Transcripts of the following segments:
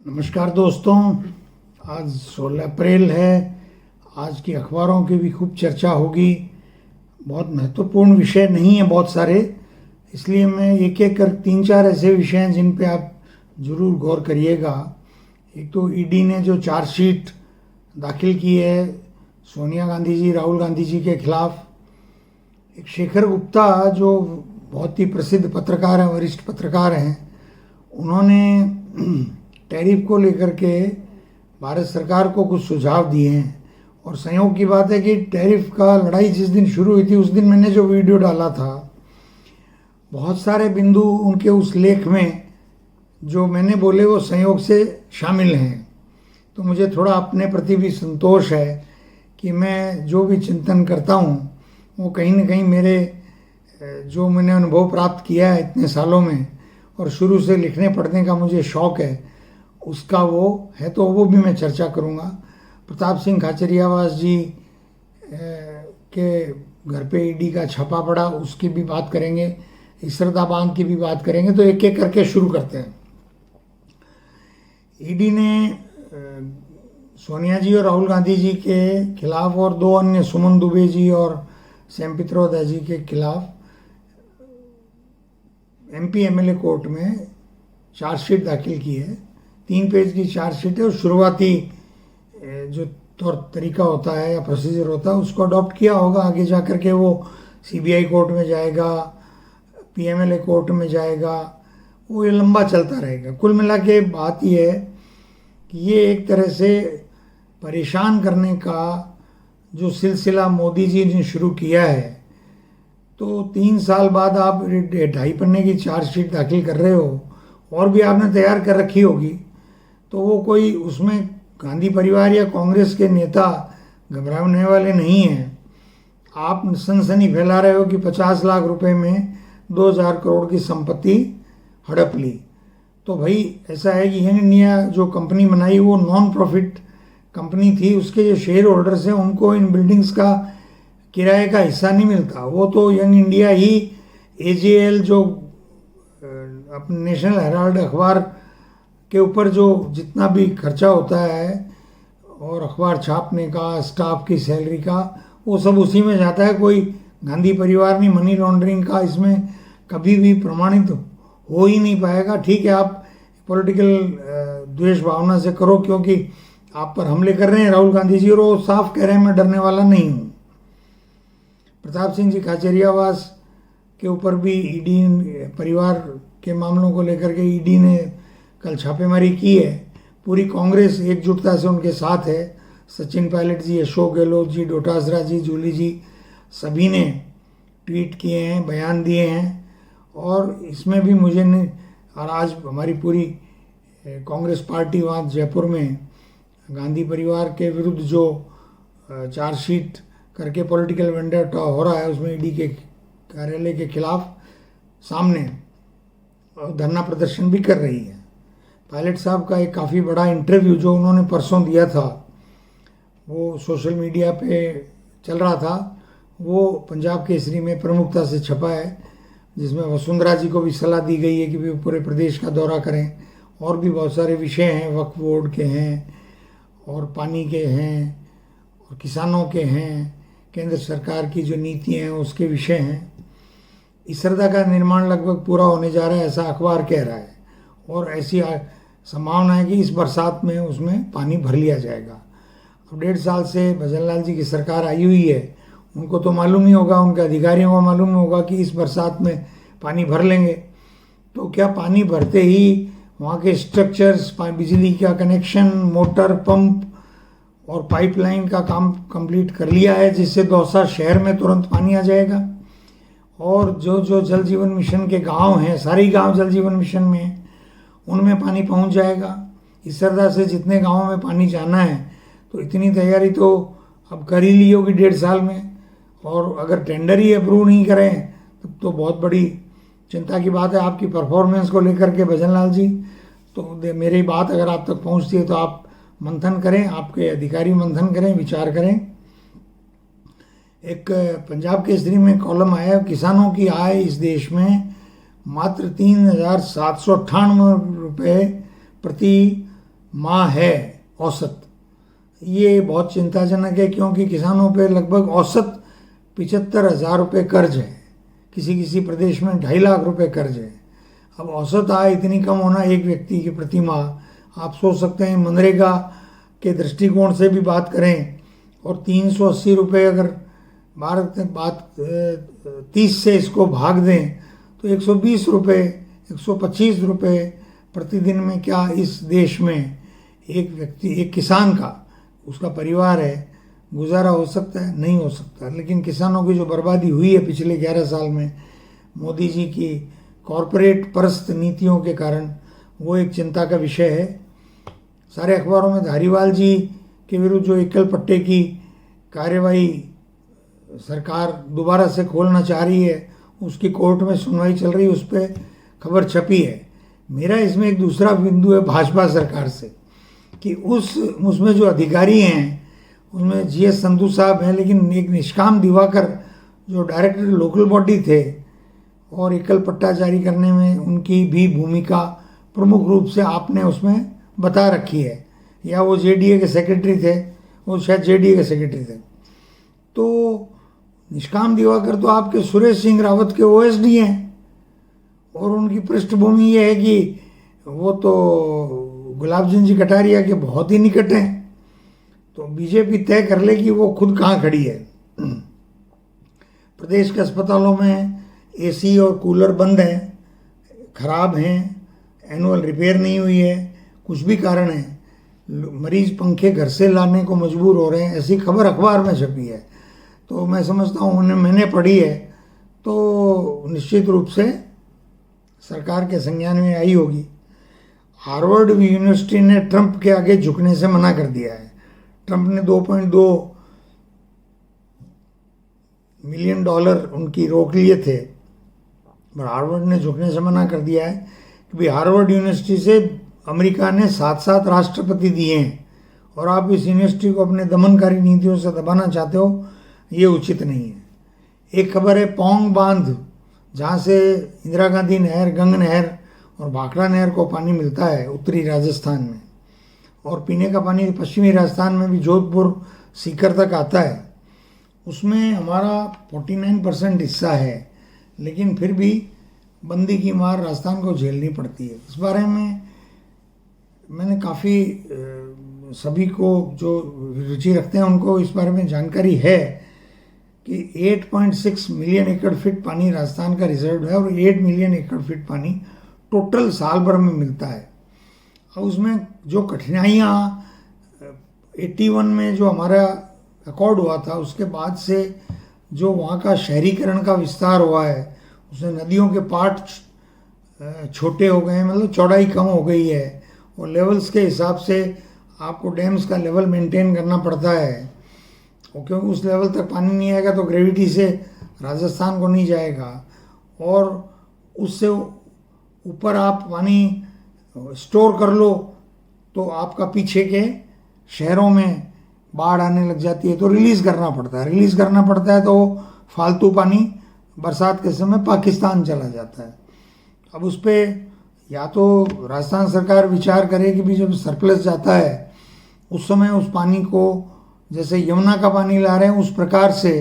नमस्कार दोस्तों, आज 16 अप्रैल है। आज की अखबारों की भी खूब चर्चा होगी। बहुत महत्वपूर्ण विषय नहीं है बहुत सारे, इसलिए मैं एक एक कर तीन चार ऐसे विषय हैं जिन पे आप ज़रूर गौर करिएगा। एक तो ईडी ने जो चार्जशीट दाखिल की है सोनिया गांधी जी, राहुल गांधी जी के खिलाफ। एक शेखर गुप्ता जो बहुत ही प्रसिद्ध पत्रकार हैं, वरिष्ठ पत्रकार हैं, उन्होंने टैरिफ को लेकर के भारत सरकार को कुछ सुझाव दिए हैं। और संयोग की बात है कि टैरिफ का लड़ाई जिस दिन शुरू हुई थी उस दिन मैंने जो वीडियो डाला था, बहुत सारे बिंदु उनके उस लेख में जो मैंने बोले वो संयोग से शामिल हैं। तो मुझे थोड़ा अपने प्रति भी संतोष है कि मैं जो भी चिंतन करता हूँ वो कहीं ना कहीं मेरे जो मैंने अनुभव प्राप्त किया है इतने सालों में, और शुरू से लिखने पढ़ने का मुझे शौक़ है, उसका वो है, तो वो भी मैं चर्चा करूँगा। प्रताप सिंह खाचरियावास जी के घर पे ईडी का छापा पड़ा, उसकी भी बात करेंगे, इसरदा बांध की भी बात करेंगे। तो एक एक करके शुरू करते हैं। ईडी ने सोनिया जी और राहुल गांधी जी के खिलाफ और दो अन्य, सुमन दुबे जी और सैम पित्रोदा जी के खिलाफ एमपी एमएलए कोर्ट में चार्जशीट दाखिल की है। 3 पेज की चार्जशीट है और शुरुआती जो तौर तरीका होता है या प्रोसीजर होता है उसको अडॉप्ट किया होगा। आगे जा कर के वो सीबीआई कोर्ट में जाएगा, पीएमएलए कोर्ट में जाएगा, वो ये लंबा चलता रहेगा। कुल मिला के बात ये है कि ये एक तरह से परेशान करने का जो सिलसिला मोदी जी ने शुरू किया है, तो 3 साल बाद आप 2.5 पन्ने की चार्जशीट दाखिल कर रहे हो और भी आपने तैयार कर रखी होगी, तो वो कोई उसमें गांधी परिवार या कांग्रेस के नेता घबराने वाले नहीं हैं। आप सनसनी फैला रहे हो कि 50 लाख रुपए में 2000 करोड़ की संपत्ति हड़प ली। तो भाई ऐसा है कि यंग इंडिया जो कंपनी बनाई वो नॉन प्रॉफिट कंपनी थी, उसके जो शेयर होल्डर्स हैं उनको इन बिल्डिंग्स का किराए का हिस्सा नहीं मिलता। वो तो यंग इंडिया ही एजेएल जो अपने नेशनल हेराल्ड अखबार के ऊपर जो जितना भी खर्चा होता है और अखबार छापने का, स्टाफ की सैलरी का, वो सब उसी में जाता है। कोई गांधी परिवार नहीं, मनी लॉन्ड्रिंग का इसमें कभी भी प्रमाणित हो ही नहीं पाएगा। ठीक है, आप पॉलिटिकल द्वेष भावना से करो क्योंकि आप पर हमले कर रहे हैं राहुल गांधी जी, और वो साफ कह रहे हैं मैं डरने वाला नहीं हूँ। प्रताप सिंह जी खाचरियावास के ऊपर भी ईडी परिवार के मामलों को लेकर के ईडी ने कल छापेमारी की है। पूरी कांग्रेस एकजुटता से उनके साथ है। सचिन पायलट जी, अशोक गहलोत जी, डोटासरा जी, जूली जी, सभी ने ट्वीट किए हैं, बयान दिए हैं। और इसमें भी मुझे ने, और आज हमारी पूरी कांग्रेस पार्टी वहाँ जयपुर में गांधी परिवार के विरुद्ध जो चार्जशीट करके पॉलिटिकल वेंडरटा हो रहा है उसमें ईडी के कार्यालय के खिलाफ सामने धरना प्रदर्शन भी कर रही है। पायलट साहब का एक काफ़ी बड़ा इंटरव्यू जो उन्होंने परसों दिया था वो सोशल मीडिया पे चल रहा था, वो पंजाब केसरी में प्रमुखता से छपा है, जिसमें वसुंधरा जी को भी सलाह दी गई है कि वे पूरे प्रदेश का दौरा करें। और भी बहुत सारे विषय हैं, वक्फ बोर्ड के हैं और पानी के हैं और किसानों के हैं, केंद्र सरकार की जो नीतियाँ हैं उसके विषय हैं। इसरदा का निर्माण लगभग पूरा होने जा रहा है ऐसा अखबार कह रहा है, और ऐसी संभावना है कि इस बरसात में उसमें पानी भर लिया जाएगा। अब 1.5 साल से भजनलाल जी की सरकार आई हुई है, उनको तो मालूम ही होगा, उनके अधिकारियों को मालूम होगा कि इस बरसात में पानी भर लेंगे। तो क्या पानी भरते ही वहाँ के स्ट्रक्चर्स, बिजली का कनेक्शन, मोटर, पंप और पाइपलाइन का काम कंप्लीट कर लिया है जिससे दौसा शहर में तुरंत पानी आ जाएगा? और जो जो जल जीवन मिशन के गांव हैं, सारे गांव जल जीवन मिशन में हैं, उनमें पानी पहुंच जाएगा। इसरदा से जितने गांवों में पानी जाना है, तो इतनी तैयारी तो अब कर ही ली होगी 1.5 साल में। और अगर टेंडर ही अप्रूव नहीं करें तब तो बहुत बड़ी चिंता की बात है आपकी परफॉर्मेंस को लेकर के भजनलाल जी। तो मेरी बात अगर आप तक पहुंचती है तो आप मंथन करें, आपके अधिकारी मंथन करें, विचार करें। एक पंजाब केसरी में कॉलम आया, किसानों की आय इस देश में मात्र 3,798 रुपये प्रति माह है औसत। ये बहुत चिंताजनक है, क्योंकि किसानों पे लगभग औसत 75,000 रुपये कर्ज है। किसी किसी प्रदेश में 2.5 लाख रुपए कर्ज है। अब औसत आय इतनी कम होना एक व्यक्ति की प्रति माह, आप सोच सकते हैं मनरेगा के दृष्टिकोण से भी बात करें और 380 रुपये अगर भारत में बात 30 से इसको भाग दें तो 120 रुपये 125 रुपये प्रतिदिन में क्या इस देश में एक व्यक्ति, एक किसान का, उसका परिवार है, गुजारा हो सकता है? नहीं हो सकता। लेकिन किसानों की जो बर्बादी हुई है पिछले 11 साल में मोदी जी की कॉरपोरेट परस्त नीतियों के कारण, वो एक चिंता का विषय है। सारे अखबारों में धारीवाल जी के विरुद्ध जो एकल पट्टे की कार्यवाही सरकार दोबारा से खोलना चाह रही है, उसकी कोर्ट में सुनवाई चल रही है, उस पर खबर छपी है। मेरा इसमें एक दूसरा बिंदु है भाजपा सरकार से, कि उसमें जो अधिकारी हैं उसमें जीएस संधू साहब हैं, लेकिन एक निष्काम दिवाकर जो डायरेक्टर लोकल बॉडी थे और एकल पट्टा जारी करने में उनकी भी भूमिका प्रमुख रूप से आपने उसमें बता रखी है, या वो जेडीए के सेक्रेटरी थे, वो शायद जेडीए के सेक्रेटरी थे। तो निष्काम दिवाकर तो आपके सुरेश सिंह रावत के ओएसडी हैं, और उनकी पृष्ठभूमि ये है कि वो तो गुलाब चंद जी कटारिया के बहुत ही निकट हैं। तो बीजेपी तय कर ले कि वो खुद कहाँ खड़ी है। प्रदेश के अस्पतालों में एसी और कूलर बंद हैं, खराब हैं, एनुअल रिपेयर नहीं हुई है, कुछ भी कारण है, मरीज पंखे घर से लाने को मजबूर हो रहे हैं, ऐसी खबर अखबार में छपी है। तो मैं समझता हूँ मैंने पढ़ी है, तो निश्चित रूप से सरकार के संज्ञान में आई होगी। हार्वर्ड यूनिवर्सिटी ने ट्रंप के आगे झुकने से मना कर दिया है। ट्रंप ने $2.2 मिलियन उनकी रोक लिए थे, पर हार्वर्ड ने झुकने से मना कर दिया है कि हार्वर्ड यूनिवर्सिटी से अमेरिका ने 7 राष्ट्रपति दिए हैं और आप इस यूनिवर्सिटी को अपने दमनकारी नीतियों से दबाना चाहते हो, ये उचित नहीं है। एक खबर है पौंग बांध, जहाँ से इंदिरा गांधी नहर, गंग नहर और भाखड़ा नहर को पानी मिलता है उत्तरी राजस्थान में, और पीने का पानी पश्चिमी राजस्थान में भी जोधपुर सीकर तक आता है। उसमें हमारा 49% हिस्सा है, लेकिन फिर भी बंदी की मार राजस्थान को झेलनी पड़ती है। इस बारे में मैंने काफ़ी सभी को जो रुचि रखते हैं उनको इस बारे में जानकारी है कि 8.6 मिलियन एकड़ फीट पानी राजस्थान का रिजर्व है और 8 मिलियन एकड़ फीट पानी टोटल साल भर में मिलता है। और उसमें जो कठिनाइयाँ 81 में जो हमारा अकॉर्ड हुआ था, उसके बाद से जो वहाँ का शहरीकरण का विस्तार हुआ है, उसमें नदियों के पार्ट छोटे हो गए हैं, मतलब चौड़ाई कम हो गई है, और लेवल्स के हिसाब से आपको डैम्स का लेवल मेंटेन करना पड़ता है, और क्योंकि उस लेवल तक पानी नहीं आएगा तो ग्रेविटी से राजस्थान को नहीं जाएगा, और उससे ऊपर आप पानी स्टोर कर लो तो आपका पीछे के शहरों में बाढ़ आने लग जाती है, तो रिलीज़ करना पड़ता है। रिलीज़ करना पड़ता है तो फालतू पानी बरसात के समय पाकिस्तान चला जाता है। अब उस पर या तो राजस्थान सरकार विचार करे कि भी जब सरप्लस जाता है उस समय उस पानी को जैसे यमुना का पानी ला रहे हैं उस प्रकार से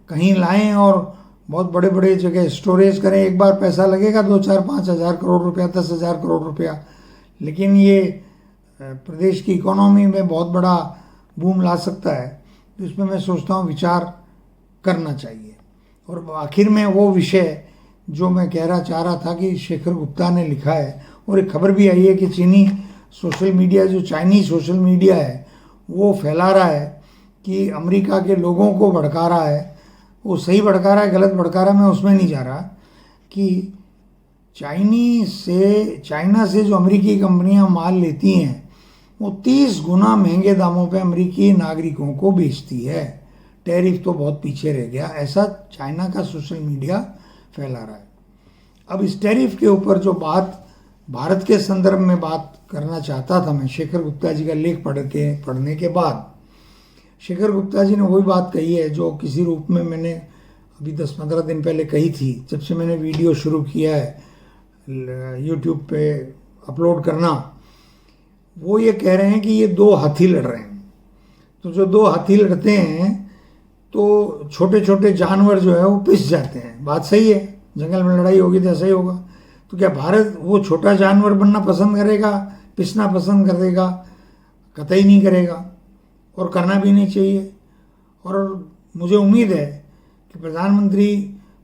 कहीं लाएं और बहुत बड़े बड़े जगह स्टोरेज करें। एक बार पैसा लगेगा 2-4-5 हज़ार करोड़ रुपया, 10,000 करोड़ रुपया, लेकिन ये प्रदेश की इकोनॉमी में बहुत बड़ा बूम ला सकता है। तो इसमें मैं सोचता हूँ विचार करना चाहिए। और आखिर में वो विषय जो मैं चाह रहा था कि शेखर गुप्ता ने लिखा है, और एक खबर भी आई है कि चीनी सोशल मीडिया, जो चाइनीज सोशल मीडिया है, वो फैला रहा है कि अमेरिका के लोगों को भड़का रहा है। वो सही भड़का रहा है गलत भड़का रहा है मैं उसमें नहीं जा रहा, कि चाइना से जो अमेरिकी कंपनियां माल लेती हैं वो 30 गुना महंगे दामों पे अमेरिकी नागरिकों को बेचती है। टैरिफ तो बहुत पीछे रह गया, ऐसा चाइना का सोशल मीडिया फैला रहा है। अब इस टैरिफ के ऊपर जो बात भारत के संदर्भ में बात करना चाहता था मैं, शेखर गुप्ता जी का लेख पढ़ने के बाद, शेखर गुप्ता जी ने वही बात कही है जो किसी रूप में मैंने अभी 10-15 दिन पहले कही थी, जब से मैंने वीडियो शुरू किया है यूट्यूब पे अपलोड करना। वो ये कह रहे हैं कि ये दो हाथी लड़ रहे हैं। तो जो दो हाथी लड़ते हैं तो छोटे छोटे जानवर जो है वो पिस जाते हैं। बात सही है, जंगल में लड़ाई होगी तो ऐसा ही होगा। तो क्या भारत वो छोटा जानवर बनना पसंद करेगा, पिसना पसंद करेगा? कतई नहीं करेगा, और करना भी नहीं चाहिए। और मुझे उम्मीद है कि प्रधानमंत्री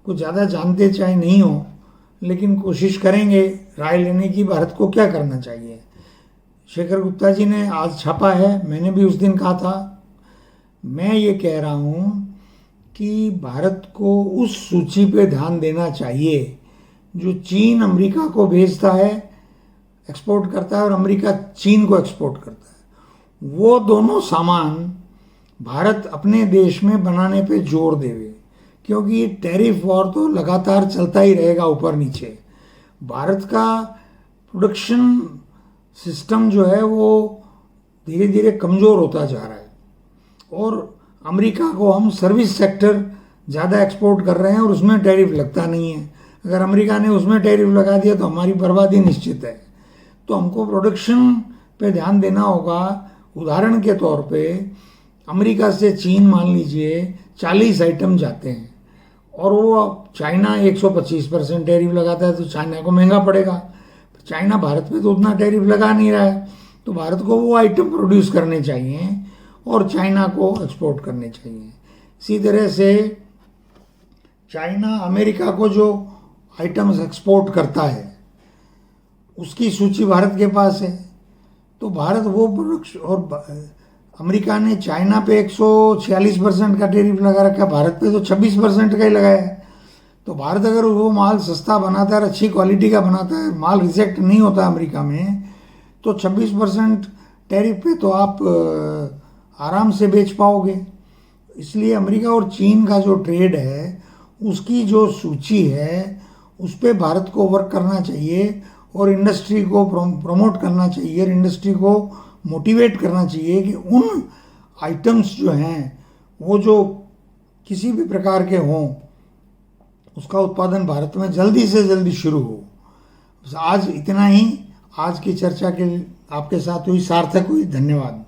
को ज़्यादा जानते चाहे नहीं हो, लेकिन कोशिश करेंगे राय लेने की भारत को क्या करना चाहिए। शेखर गुप्ता जी ने आज छापा है, मैंने भी उस दिन कहा था। मैं ये कह रहा हूँ कि भारत को उस सूची पे ध्यान देना चाहिए जो चीन अमेरिका को भेजता है, एक्सपोर्ट करता है, और अमेरिका चीन को एक्सपोर्ट करता है। वो दोनों सामान भारत अपने देश में बनाने पे जोर देवे, क्योंकि ये टैरिफ वॉर तो लगातार चलता ही रहेगा ऊपर नीचे। भारत का प्रोडक्शन सिस्टम जो है वो धीरे धीरे कमज़ोर होता जा रहा है, और अमेरिका को हम सर्विस सेक्टर ज़्यादा एक्सपोर्ट कर रहे हैं और उसमें टैरिफ लगता नहीं है। अगर अमेरिका ने उसमें टैरिफ लगा दिया तो हमारी बर्बादी निश्चित है। तो हमको प्रोडक्शन पे ध्यान देना होगा। उदाहरण के तौर पे अमेरिका से चीन मान लीजिए 40 आइटम जाते हैं, और वो चाइना 125% टैरिफ लगाता है, तो चाइना को महंगा पड़ेगा। चाइना भारत पे तो उतना टैरिफ लगा नहीं रहा है, तो भारत को वो आइटम प्रोड्यूस करने चाहिए और चाइना को एक्सपोर्ट करने चाहिए। इसी तरह से चाइना अमेरिका को जो आइटम्स एक्सपोर्ट करता है उसकी सूची भारत के पास है। तो भारत वो प्रोडक्शन, और अमेरिका ने चाइना पे 146% का टैरिफ लगा रखा है, भारत पे तो 26% का ही लगाया है। तो भारत अगर वो माल सस्ता बनाता है और अच्छी क्वालिटी का बनाता है, माल रिजेक्ट नहीं होता अमेरिका में, तो 26% टैरिफ पे तो आप आराम से बेच पाओगे। इसलिए अमेरिका और चीन का जो ट्रेड है उसकी जो सूची है उस पर भारत को वर्क करना चाहिए, और इंडस्ट्री को प्रमोट करना चाहिए, और इंडस्ट्री को मोटिवेट करना चाहिए कि उन आइटम्स जो हैं वो जो किसी भी प्रकार के हों उसका उत्पादन भारत में जल्दी से जल्दी शुरू हो। आज इतना ही, आज की चर्चा के आपके साथ हुई, सार्थक हुई। धन्यवाद।